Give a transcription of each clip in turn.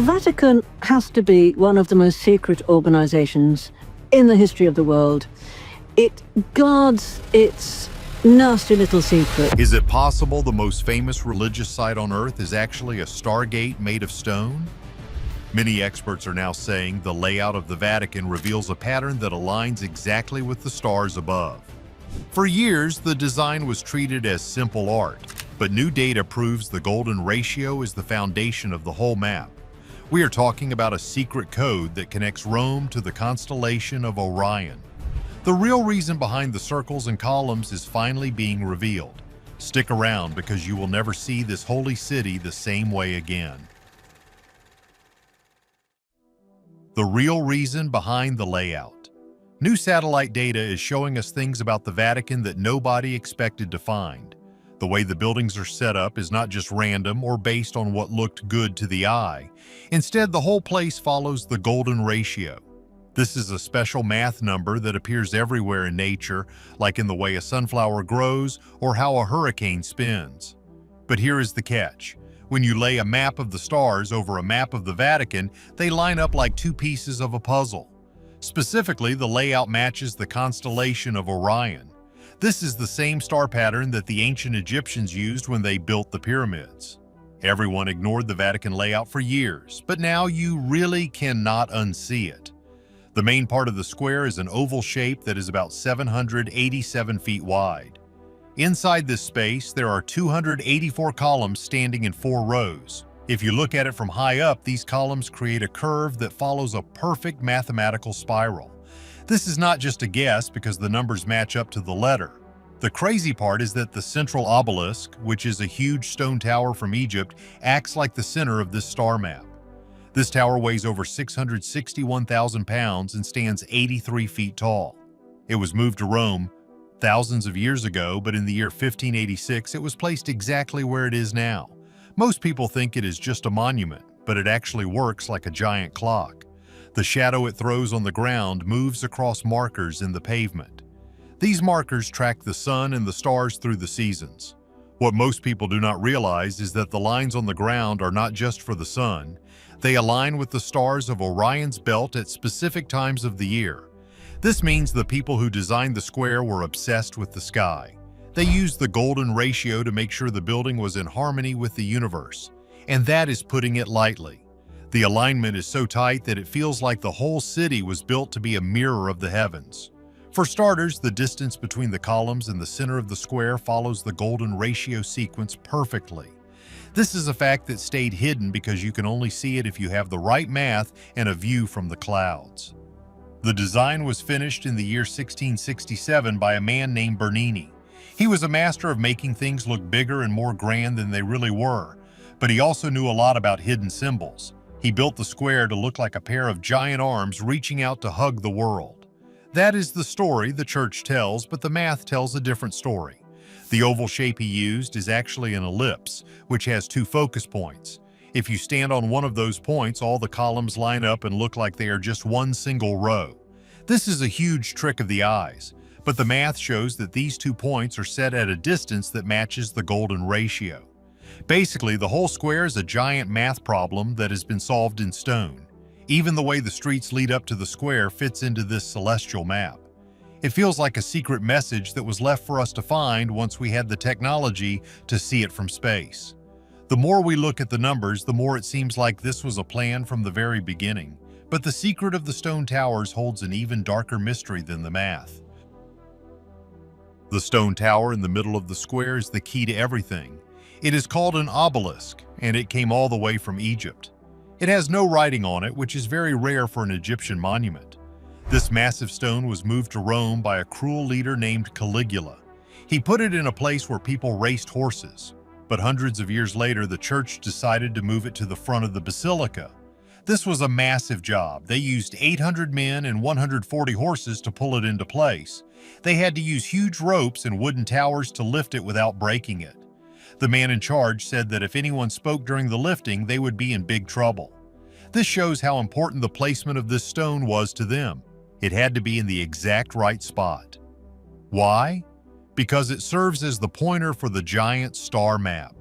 The Vatican has to be one of the most secret organizations in the history of the world. It guards its nasty little secret. Is it possible the most famous religious site on Earth is actually a stargate made of stone? Many experts are now saying the layout of the Vatican reveals a pattern that aligns exactly with the stars above. For years, the design was treated as simple art, but new data proves the golden ratio is the foundation of the whole map. We are talking about a secret code that connects Rome to the constellation of Orion. The real reason behind the circles and columns is finally being revealed. Stick around because you will never see this holy city the same way again. The real reason behind the layout. New satellite data is showing us things about the Vatican that nobody expected to find. The way the buildings are set up is not just random or based on what looked good to the eye. Instead, the whole place follows the golden ratio. This is a special math number that appears everywhere in nature, like in the way a sunflower grows or how a hurricane spins. But here is the catch. When you lay a map of the stars over a map of the Vatican, they line up like two pieces of a puzzle. Specifically, the layout matches the constellation of Orion. This is the same star pattern that the ancient Egyptians used when they built the pyramids. Everyone ignored the Vatican layout for years, but now you really cannot unsee it. The main part of the square is an oval shape that is about 787 feet wide. Inside this space, there are 284 columns standing in 4 rows. If you look at it from high up, these columns create a curve that follows a perfect mathematical spiral. This is not just a guess because the numbers match up to the letter. The crazy part is that the central obelisk, which is a huge stone tower from Egypt, acts like the center of this star map. This tower weighs over 661,000 pounds and stands 83 feet tall. It was moved to Rome thousands of years ago, but in the year 1586, it was placed exactly where it is now. Most people think it is just a monument, but it actually works like a giant clock. The shadow it throws on the ground moves across markers in the pavement. These markers track the sun and the stars through the seasons. What most people do not realize is that the lines on the ground are not just for the sun. They align with the stars of Orion's belt at specific times of the year. This means the people who designed the square were obsessed with the sky. They used the golden ratio to make sure the building was in harmony with the universe, and that is putting it lightly. The alignment is so tight that it feels like the whole city was built to be a mirror of the heavens. For starters, the distance between the columns and the center of the square follows the golden ratio sequence perfectly. This is a fact that stayed hidden because you can only see it if you have the right math and a view from the clouds. The design was finished in the year 1667 by a man named Bernini. He was a master of making things look bigger and more grand than they really were, but he also knew a lot about hidden symbols. He built the square to look like a pair of giant arms reaching out to hug the world. That is the story the church tells, but the math tells a different story. The oval shape he used is actually an ellipse, which has 2 focus points. If you stand on one of those points, all the columns line up and look like they are just one single row. This is a huge trick of the eyes, but the math shows that these 2 points are set at a distance that matches the golden ratio. Basically, the whole square is a giant math problem that has been solved in stone. Even the way the streets lead up to the square fits into this celestial map. It feels like a secret message that was left for us to find once we had the technology to see it from space. The more we look at the numbers, the more it seems like this was a plan from the very beginning. But the secret of the stone towers holds an even darker mystery than the math. The stone tower in the middle of the square is the key to everything. It is called an obelisk, and it came all the way from Egypt. It has no writing on it, which is very rare for an Egyptian monument. This massive stone was moved to Rome by a cruel leader named Caligula. He put it in a place where people raced horses, but hundreds of years later, the church decided to move it to the front of the basilica. This was a massive job. They used 800 men and 140 horses to pull it into place. They had to use huge ropes and wooden towers to lift it without breaking it. The man in charge said that if anyone spoke during the lifting, they would be in big trouble. This shows how important the placement of this stone was to them. It had to be in the exact right spot. Why? Because it serves as the pointer for the giant star map.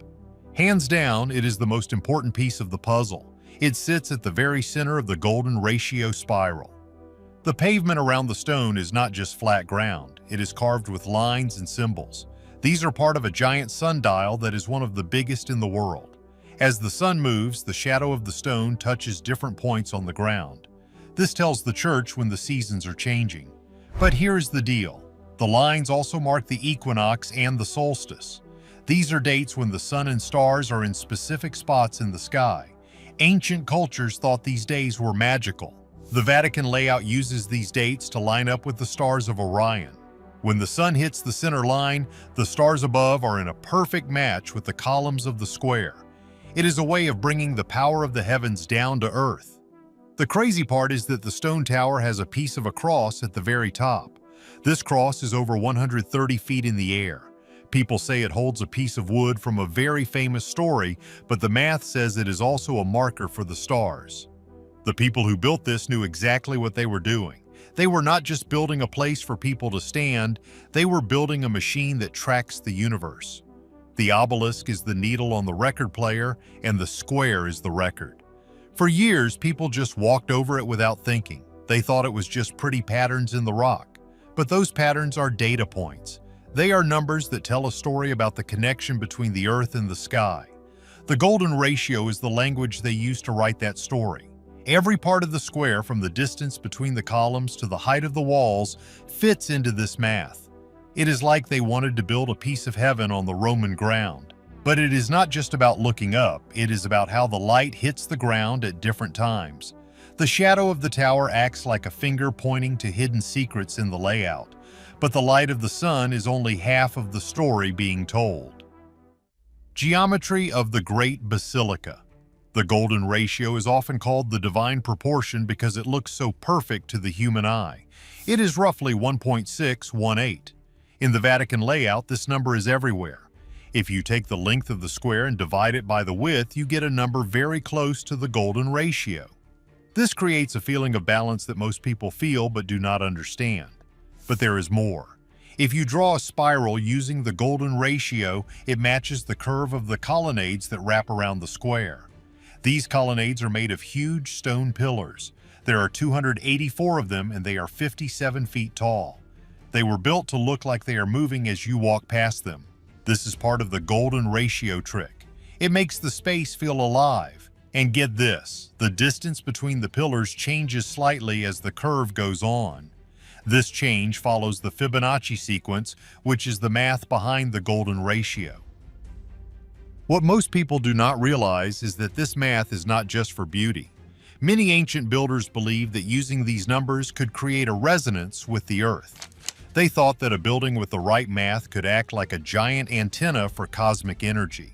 Hands down, it is the most important piece of the puzzle. It sits at the very center of the golden ratio spiral. The pavement around the stone is not just flat ground, it is carved with lines and symbols. These are part of a giant sundial that is one of the biggest in the world. As the sun moves, the shadow of the stone touches different points on the ground. This tells the church when the seasons are changing. But here's the deal. The lines also mark the equinox and the solstice. These are dates when the sun and stars are in specific spots in the sky. Ancient cultures thought these days were magical. The Vatican layout uses these dates to line up with the stars of Orion. When the sun hits the center line, the stars above are in a perfect match with the columns of the square. It is a way of bringing the power of the heavens down to earth. The crazy part is that the stone tower has a piece of a cross at the very top. This cross is over 130 feet in the air. People say it holds a piece of wood from a very famous story, but the math says it is also a marker for the stars. The people who built this knew exactly what they were doing. They were not just building a place for people to stand, they were building a machine that tracks the universe. The obelisk is the needle on the record player, and the square is the record. For years, people just walked over it without thinking. They thought it was just pretty patterns in the rock. But those patterns are data points. They are numbers that tell a story about the connection between the earth and the sky. The golden ratio is the language they used to write that story. Every part of the square, from the distance between the columns to the height of the walls, fits into this math. It is like they wanted to build a piece of heaven on the Roman ground. But it is not just about looking up, it is about how the light hits the ground at different times. The shadow of the tower acts like a finger pointing to hidden secrets in the layout, but the light of the sun is only half of the story being told. Geometry of the Great Basilica. The golden ratio is often called the divine proportion because it looks so perfect to the human eye. It is roughly 1.618. In the Vatican layout, this number is everywhere. If you take the length of the square and divide it by the width, you get a number very close to the golden ratio. This creates a feeling of balance that most people feel but do not understand. But there is more. If you draw a spiral using the golden ratio, it matches the curve of the colonnades that wrap around the square. These colonnades are made of huge stone pillars. There are 284 of them, and they are 57 feet tall. They were built to look like they are moving as you walk past them. This is part of the golden ratio trick. It makes the space feel alive. And get this, the distance between the pillars changes slightly as the curve goes on. This change follows the Fibonacci sequence, which is the math behind the golden ratio. What most people do not realize is that this math is not just for beauty. Many ancient builders believed that using these numbers could create a resonance with the earth. They thought that a building with the right math could act like a giant antenna for cosmic energy.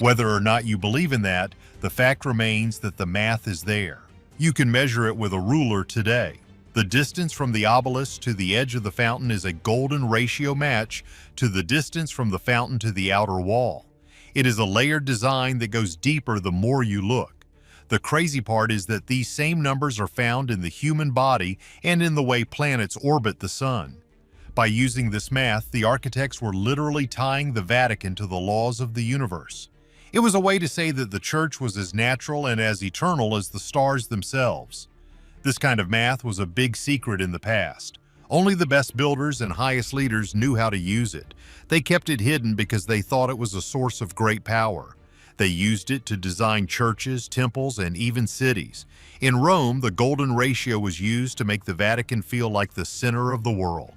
Whether or not you believe in that, the fact remains that the math is there. You can measure it with a ruler today. The distance from the obelisk to the edge of the fountain is a golden ratio match to the distance from the fountain to the outer wall. It is a layered design that goes deeper the more you look. The crazy part is that these same numbers are found in the human body and in the way planets orbit the sun. By using this math, the architects were literally tying the Vatican to the laws of the universe. It was a way to say that the church was as natural and as eternal as the stars themselves. This kind of math was a big secret in the past. Only the best builders and highest leaders knew how to use it. They kept it hidden because they thought it was a source of great power. They used it to design churches, temples, and even cities. In Rome, the golden ratio was used to make the Vatican feel like the center of the world.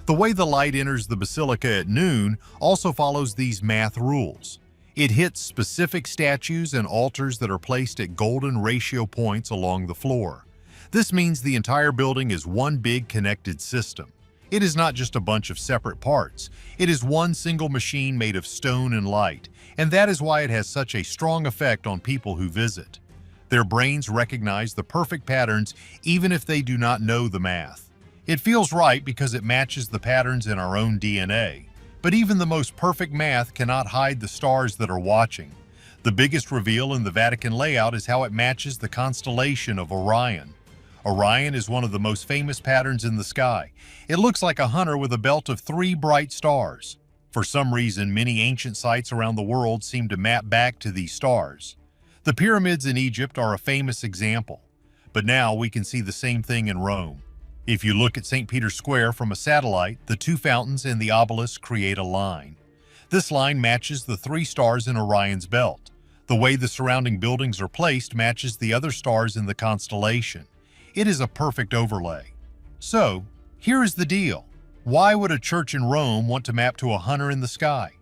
The way the light enters the basilica at noon also follows these math rules. It hits specific statues and altars that are placed at golden ratio points along the floor. This means the entire building is one big connected system. It is not just a bunch of separate parts. It is one single machine made of stone and light, and that is why it has such a strong effect on people who visit. Their brains recognize the perfect patterns even if they do not know the math. It feels right because it matches the patterns in our own DNA. But even the most perfect math cannot hide the stars that are watching. The biggest reveal in the Vatican layout is how it matches the constellation of Orion. Orion is one of the most famous patterns in the sky. It looks like a hunter with a belt of 3 bright stars. For some reason, many ancient sites around the world seem to map back to these stars. The pyramids in Egypt are a famous example, but now we can see the same thing in Rome. If you look at St. Peter's Square from a satellite, the two fountains and the obelisk create a line. This line matches the three stars in Orion's belt. The way the surrounding buildings are placed matches the other stars in the constellation. It is a perfect overlay. So, here is the deal. Why would a church in Rome want to map to a hunter in the sky?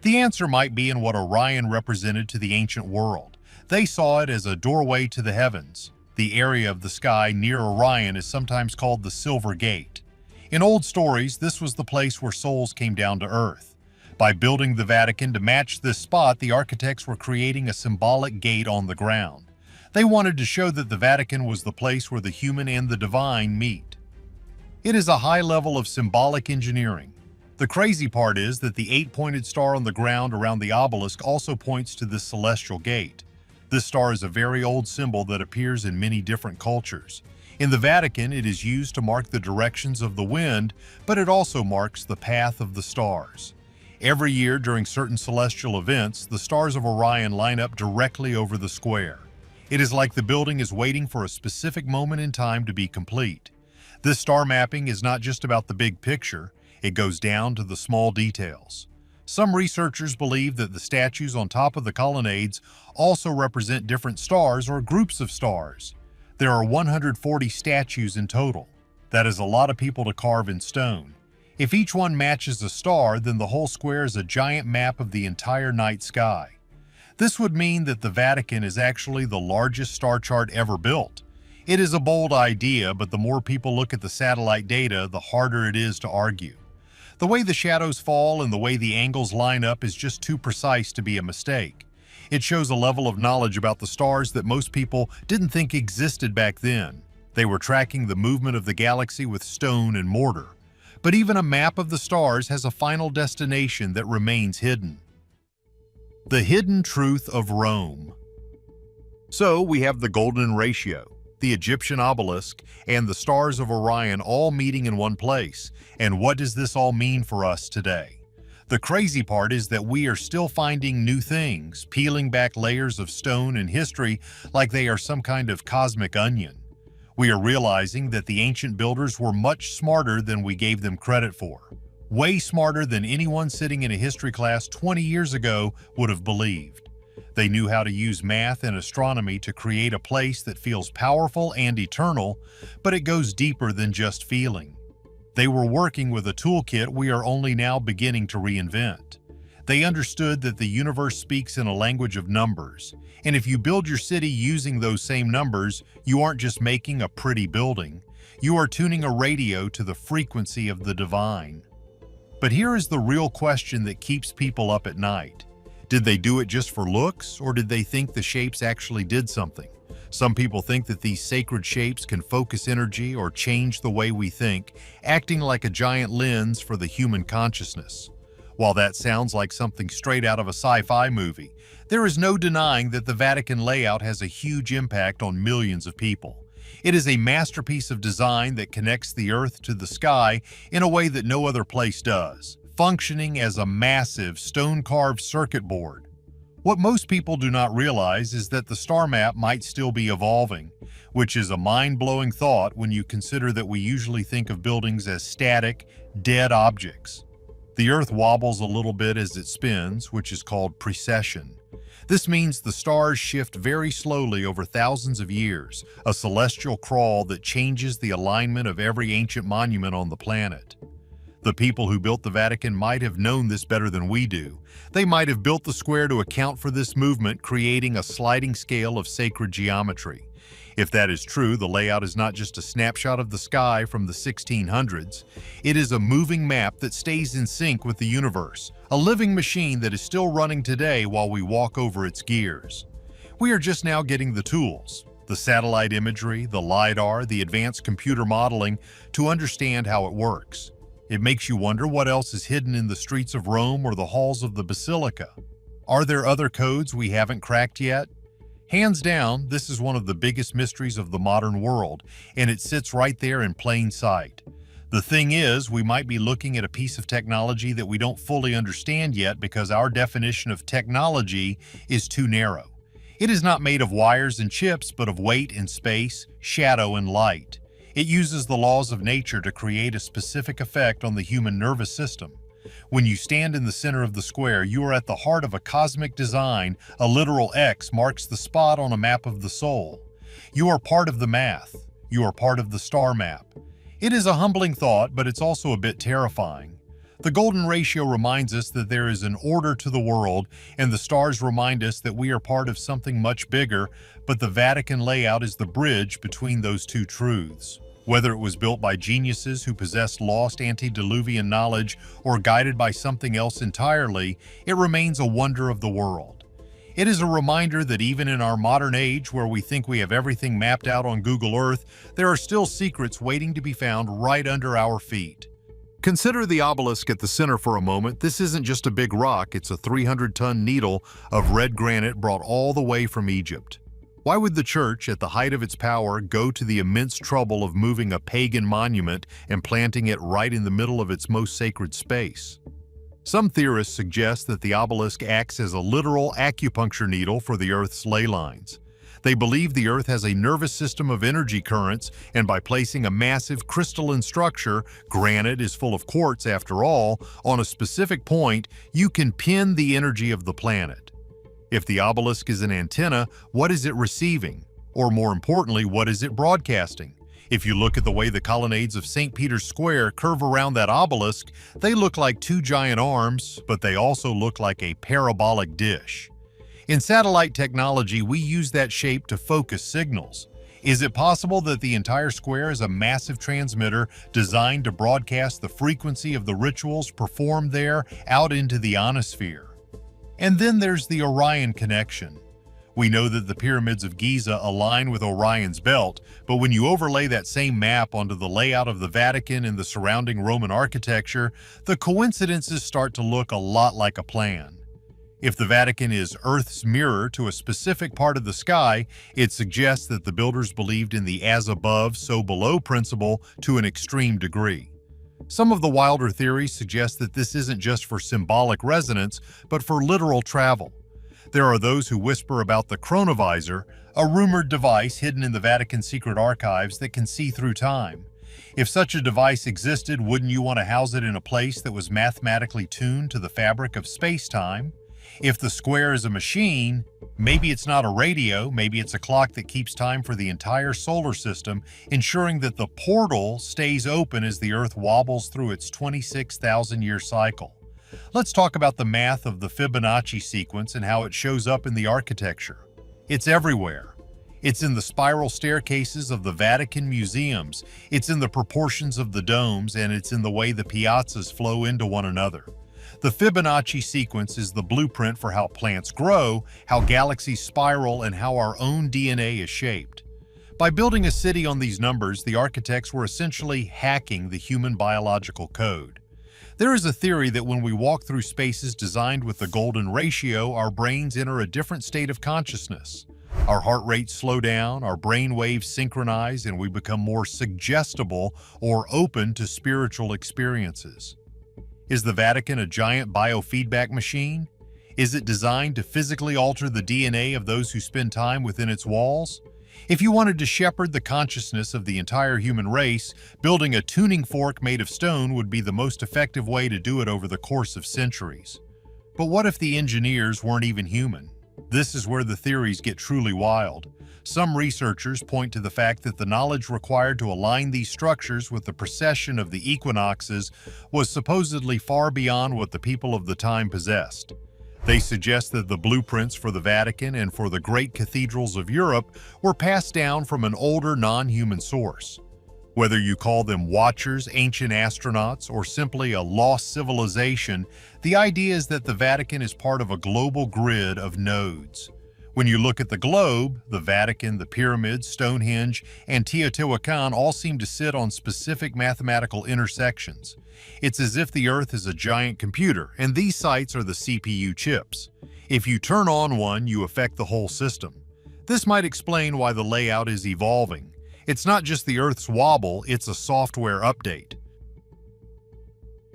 The answer might be in what Orion represented to the ancient world. They saw it as a doorway to the heavens. The area of the sky near Orion is sometimes called the Silver Gate. In old stories, this was the place where souls came down to earth. By building the Vatican to match this spot, the architects were creating a symbolic gate on the ground. They wanted to show that the Vatican was the place where the human and the divine meet. It is a high level of symbolic engineering. The crazy part is that the eight-pointed star on the ground around the obelisk also points to this celestial gate. This star is a very old symbol that appears in many different cultures. In the Vatican, it is used to mark the directions of the wind, but it also marks the path of the stars. Every year during certain celestial events, the stars of Orion line up directly over the square. It is like the building is waiting for a specific moment in time to be complete. This star mapping is not just about the big picture, it goes down to the small details. Some researchers believe that the statues on top of the colonnades also represent different stars or groups of stars. There are 140 statues in total. That is a lot of people to carve in stone. If each one matches a star, then the whole square is a giant map of the entire night sky. This would mean that the Vatican is actually the largest star chart ever built. It is a bold idea, but the more people look at the satellite data, the harder it is to argue. The way the shadows fall and the way the angles line up is just too precise to be a mistake. It shows a level of knowledge about the stars that most people didn't think existed back then. They were tracking the movement of the galaxy with stone and mortar. But even a map of the stars has a final destination that remains hidden. The hidden truth of Rome. So we have the golden ratio, the Egyptian obelisk, and the stars of Orion all meeting in one place. And what does this all mean for us today? The crazy part is that we are still finding new things, peeling back layers of stone and history like they are some kind of cosmic onion. We are realizing that the ancient builders were much smarter than we gave them credit for. Way smarter than anyone sitting in a history class 20 years ago would have believed. They knew how to use math and astronomy to create a place that feels powerful and eternal, but it goes deeper than just feeling. They were working with a toolkit we are only now beginning to reinvent. They understood that the universe speaks in a language of numbers, and if you build your city using those same numbers, you aren't just making a pretty building, you are tuning a radio to the frequency of the divine. But here is the real question that keeps people up at night. Did they do it just for looks, or did they think the shapes actually did something? Some people think that these sacred shapes can focus energy or change the way we think, acting like a giant lens for the human consciousness. While that sounds like something straight out of a sci-fi movie, there is no denying that the Vatican layout has a huge impact on millions of people. It is a masterpiece of design that connects the earth to the sky in a way that no other place does, functioning as a massive stone-carved circuit board. What most people do not realize is that the star map might still be evolving, which is a mind-blowing thought when you consider that we usually think of buildings as static, dead objects. The Earth wobbles a little bit as it spins, which is called precession. This means the stars shift very slowly over thousands of years, a celestial crawl that changes the alignment of every ancient monument on the planet. The people who built the Vatican might have known this better than we do. They might have built the square to account for this movement, creating a sliding scale of sacred geometry. If that is true, the layout is not just a snapshot of the sky from the 1600s. It is a moving map that stays in sync with the universe, a living machine that is still running today while we walk over its gears. We are just now getting the tools, the satellite imagery, the LiDAR, the advanced computer modeling to understand how it works. It makes you wonder what else is hidden in the streets of Rome or the halls of the Basilica. Are there other codes we haven't cracked yet? Hands down, this is one of the biggest mysteries of the modern world, and it sits right there in plain sight. The thing is, we might be looking at a piece of technology that we don't fully understand yet because our definition of technology is too narrow. It is not made of wires and chips, but of weight and space, shadow and light. It uses the laws of nature to create a specific effect on the human nervous system. When you stand in the center of the square, you are at the heart of a cosmic design. A literal X marks the spot on a map of the soul. You are part of the math. You are part of the star map. It is a humbling thought, but it's also a bit terrifying. The golden ratio reminds us that there is an order to the world, and the stars remind us that we are part of something much bigger, but the Vatican layout is the bridge between those two truths. Whether it was built by geniuses who possessed lost antediluvian knowledge or guided by something else entirely, it remains a wonder of the world. It is a reminder that even in our modern age, where we think we have everything mapped out on Google Earth, there are still secrets waiting to be found right under our feet. Consider the obelisk at the center for a moment. This isn't just a big rock, it's a 300-ton needle of red granite brought all the way from Egypt. Why would the church, at the height of its power, go to the immense trouble of moving a pagan monument and planting it right in the middle of its most sacred space? Some theorists suggest that the obelisk acts as a literal acupuncture needle for the Earth's ley lines. They believe the Earth has a nervous system of energy currents, and by placing a massive crystalline structure, granite is full of quartz after all, on a specific point, you can pin the energy of the planet. If the obelisk is an antenna, what is it receiving? Or more importantly, what is it broadcasting? If you look at the way the colonnades of St. Peter's Square curve around that obelisk, they look like two giant arms, but they also look like a parabolic dish. In satellite technology, we use that shape to focus signals. Is it possible that the entire square is a massive transmitter designed to broadcast the frequency of the rituals performed there out into the ionosphere? And then there's the Orion connection. We know that the pyramids of Giza align with Orion's belt, but when you overlay that same map onto the layout of the Vatican and the surrounding Roman architecture, the coincidences start to look a lot like a plan. If the Vatican is Earth's mirror to a specific part of the sky, it suggests that the builders believed in the as above, so below principle to an extreme degree. Some of the wilder theories suggest that this isn't just for symbolic resonance, but for literal travel. There are those who whisper about the chronovisor, a rumored device hidden in the Vatican secret archives that can see through time. If such a device existed, wouldn't you want to house it in a place that was mathematically tuned to the fabric of space-time? If the square is a machine, maybe it's not a radio, maybe it's a clock that keeps time for the entire solar system, ensuring that the portal stays open as the Earth wobbles through its 26,000-year cycle. Let's talk about the math of the Fibonacci sequence and how it shows up in the architecture. It's everywhere. It's in the spiral staircases of the Vatican museums, it's in the proportions of the domes, and it's in the way the piazzas flow into one another. The Fibonacci sequence is the blueprint for how plants grow, how galaxies spiral, and how our own DNA is shaped. By building a city on these numbers, the architects were essentially hacking the human biological code. There is a theory that when we walk through spaces designed with the golden ratio, our brains enter a different state of consciousness. Our heart rates slow down, our brain waves synchronize, and we become more suggestible or open to spiritual experiences. Is the Vatican a giant biofeedback machine? Is it designed to physically alter the DNA of those who spend time within its walls? If you wanted to shepherd the consciousness of the entire human race, building a tuning fork made of stone would be the most effective way to do it over the course of centuries. But what if the engineers weren't even human? This is where the theories get truly wild. Some researchers point to the fact that the knowledge required to align these structures with the precession of the equinoxes was supposedly far beyond what the people of the time possessed. They suggest that the blueprints for the Vatican and for the great cathedrals of Europe were passed down from an older non-human source. Whether you call them watchers, ancient astronauts, or simply a lost civilization, the idea is that the Vatican is part of a global grid of nodes. When you look at the globe, the Vatican, the pyramids, Stonehenge, and Teotihuacan all seem to sit on specific mathematical intersections. It's as if the Earth is a giant computer, and these sites are the CPU chips. If you turn on one, you affect the whole system. This might explain why the layout is evolving. It's not just the Earth's wobble, it's a software update.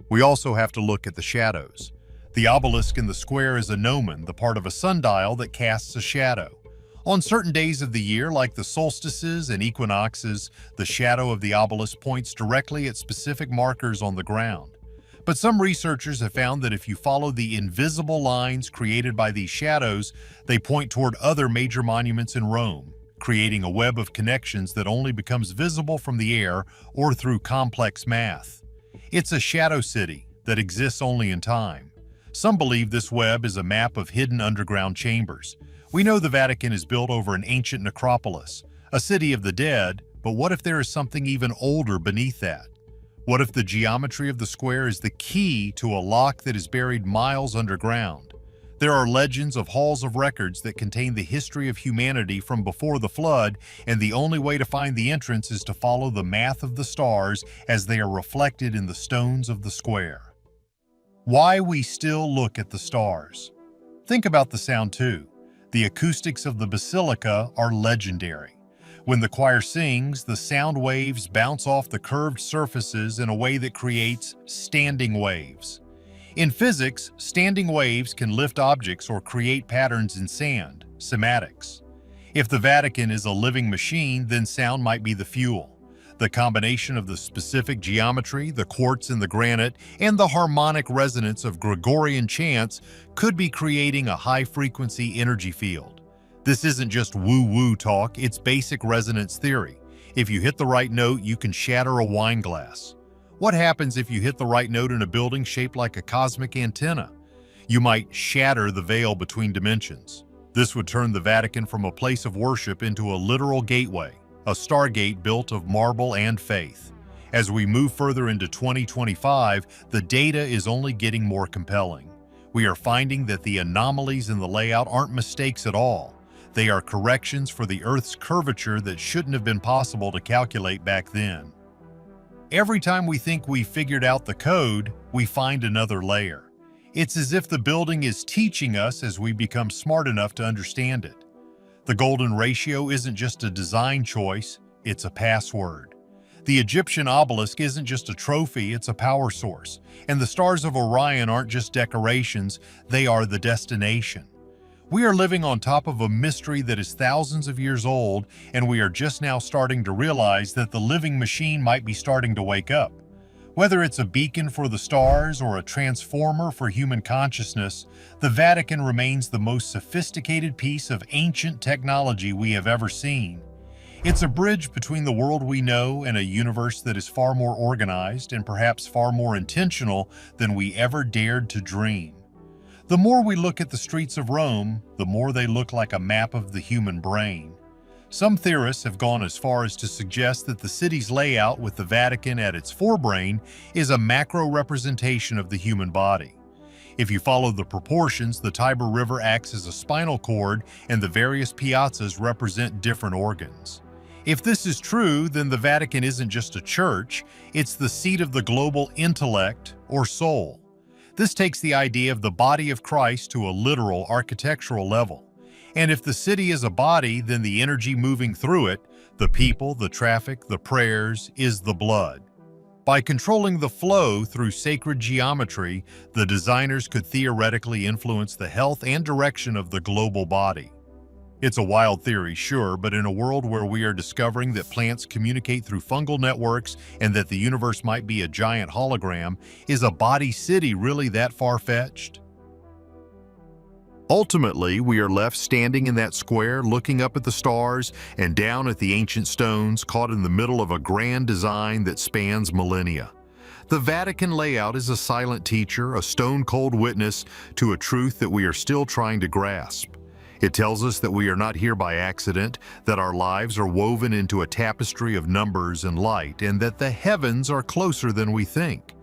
We also have to look at the shadows. The obelisk in the square is a gnomon, the part of a sundial that casts a shadow. On certain days of the year, like the solstices and equinoxes, the shadow of the obelisk points directly at specific markers on the ground. But some researchers have found that if you follow the invisible lines created by these shadows, they point toward other major monuments in Rome, creating a web of connections that only becomes visible from the air or through complex math. It's a shadow city that exists only in time. Some believe this web is a map of hidden underground chambers. We know the Vatican is built over an ancient necropolis, a city of the dead, but what if there is something even older beneath that? What if the geometry of the square is the key to a lock that is buried miles underground? There are legends of halls of records that contain the history of humanity from before the flood, and the only way to find the entrance is to follow the math of the stars as they are reflected in the stones of the square. Why we still look at the stars. Think about the sound too. The acoustics of the basilica are legendary. When the choir sings, the sound waves bounce off the curved surfaces in a way that creates standing waves. In physics, standing waves can lift objects or create patterns in sand, cymatics. If the Vatican is a living machine, then sound might be the fuel. The combination of the specific geometry, the quartz in the granite, and the harmonic resonance of Gregorian chants could be creating a high-frequency energy field. This isn't just woo-woo talk, it's basic resonance theory. If you hit the right note, you can shatter a wine glass. What happens if you hit the right note in a building shaped like a cosmic antenna? You might shatter the veil between dimensions. This would turn the Vatican from a place of worship into a literal gateway, a stargate built of marble and faith. As we move further into 2025, the data is only getting more compelling. We are finding that the anomalies in the layout aren't mistakes at all. They are corrections for the Earth's curvature that shouldn't have been possible to calculate back then. Every time we think we've figured out the code, we find another layer. It's as if the building is teaching us as we become smart enough to understand it. The golden ratio isn't just a design choice, it's a password. The Egyptian obelisk isn't just a trophy, it's a power source. And the stars of Orion aren't just decorations, they are the destination. We are living on top of a mystery that is thousands of years old, and we are just now starting to realize that the living machine might be starting to wake up. Whether it's a beacon for the stars or a transformer for human consciousness, the Vatican remains the most sophisticated piece of ancient technology we have ever seen. It's a bridge between the world we know and a universe that is far more organized and perhaps far more intentional than we ever dared to dream. The more we look at the streets of Rome, the more they look like a map of the human brain. Some theorists have gone as far as to suggest that the city's layout with the Vatican at its forebrain is a macro representation of the human body. If you follow the proportions, the Tiber River acts as a spinal cord and the various piazzas represent different organs. If this is true, then the Vatican isn't just a church, it's the seat of the global intellect or soul. This takes the idea of the body of Christ to a literal architectural level. And if the city is a body, then the energy moving through it, the people, the traffic, the prayers, is the blood. By controlling the flow through sacred geometry, the designers could theoretically influence the health and direction of the global body. It's a wild theory, sure, but in a world where we are discovering that plants communicate through fungal networks and that the universe might be a giant hologram, is a body city really that far-fetched? Ultimately, we are left standing in that square, looking up at the stars and down at the ancient stones, caught in the middle of a grand design that spans millennia. The Vatican layout is a silent teacher, a stone-cold witness to a truth that we are still trying to grasp. It tells us that we are not here by accident, that our lives are woven into a tapestry of numbers and light, and that the heavens are closer than we think.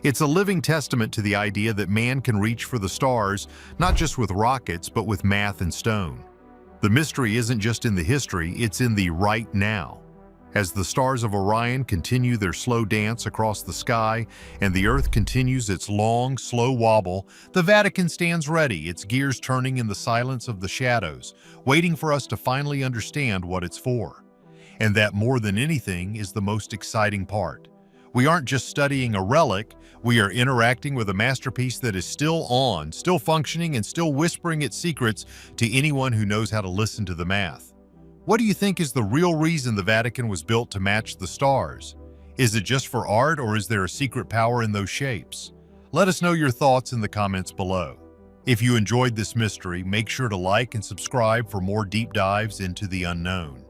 It's a living testament to the idea that man can reach for the stars, not just with rockets, but with math and stone. The mystery isn't just in the history, it's in the right now. As the stars of Orion continue their slow dance across the sky and the Earth continues its long, slow wobble, the Vatican stands ready, its gears turning in the silence of the shadows, waiting for us to finally understand what it's for. And that, more than anything, is the most exciting part. We aren't just studying a relic, we are interacting with a masterpiece that is still on, still functioning, and still whispering its secrets to anyone who knows how to listen to the math. What do you think is the real reason the Vatican was built to match the stars? Is it just for art, or is there a secret power in those shapes? Let us know your thoughts in the comments below. If you enjoyed this mystery, make sure to like and subscribe for more deep dives into the unknown.